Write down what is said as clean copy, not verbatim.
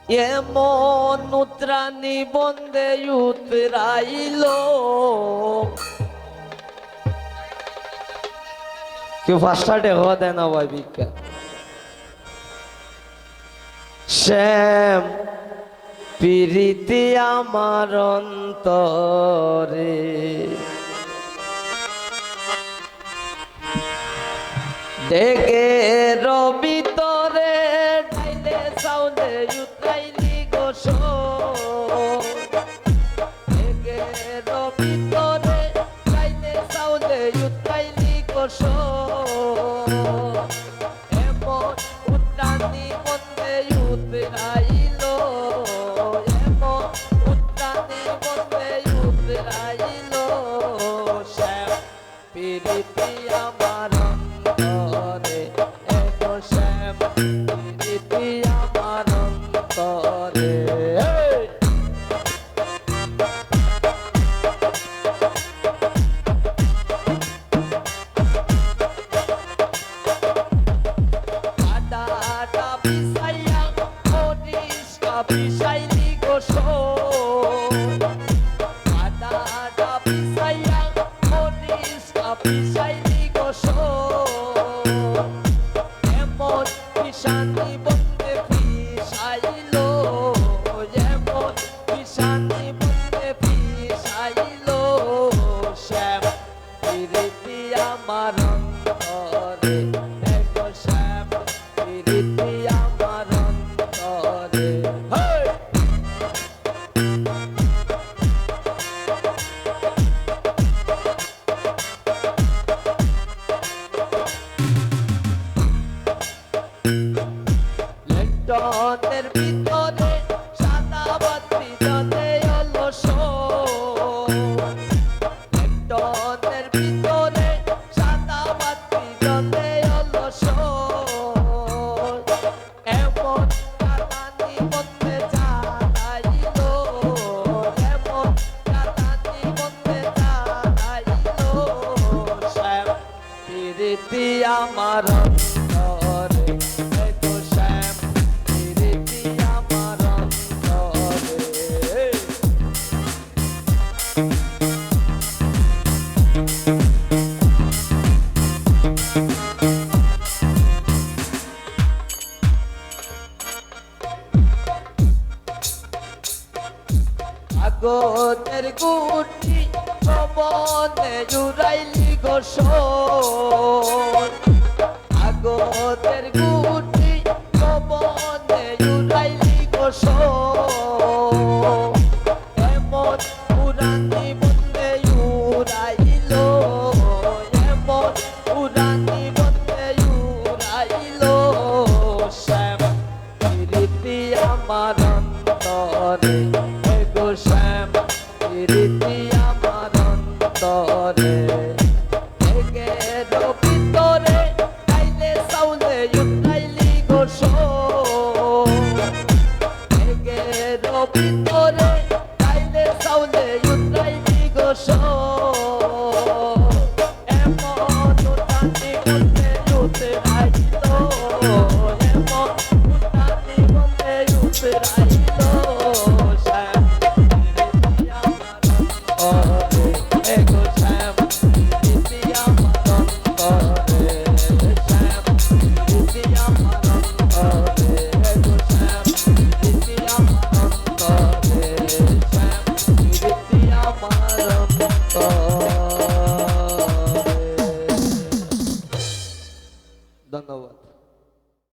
এমন উত্রানি বন্দে উতরাইল কেউ ফার্স্ট দেখা দেয় না ভাই ভিক্ষা শ্যাম প্রীতি আমার অন্তরে ডেকে রবিতরে ঢাইলে সাউন্ডে উতরাইলি গোসো ডেকে রবিতরে ঢাইলে সাউন্ডে উতরাইলি গোসো এমন উত্রানি বন্দে উতরাইল এমন উত্রানি বন্দে উতরাইল শ্যাম প্রীতি আমার অন্তরে এগো শ্যাম প্রীতি আমার অন্তরে আডা বিছাইয়া মরিস বিছাইলি গোসো আডা বিছাইয়া মরিস বিছাইলি গোসো এমন বিছানি বন্দে বিছাইল এমন বিছানি বন্দে বিছাইল শ্যাম প্রীতি আমার অন্তরে এগো শ্যাম প্রীতি আমার অন্তরে লেন্টনের ভিতরে সাদা বাতি জ্বলে অলসো লেন্টনের ভিতরে সাদা বাতি জ্বলে অলসো এমন কাটানি বন্দে জানাইল এমন কাটানি বন্দে জানাইল শ্যাম প্রীতি আমার অন্তরে এগো শ্যাম প্রীতি আমার অন্তরে আগতের গুটি পবনে জুড়াইলি গোসো আগতের গুটি পবনে জুড়াইলি গোসো এমন পুরানি বন্দে উড়াইল এমন পুরানি বন্দে উড়াইল শ্যাম প্রীতি আমার অন্তরে এগো শ্যাম প্রীতি আমার অন্তরে ডেকে রবিতরে ঢাইলে সাউন্ডে উতরাইলি গোসো ডেকে রবিতরে ঢাইলে সাউন্ডে উতরাইলি গোসো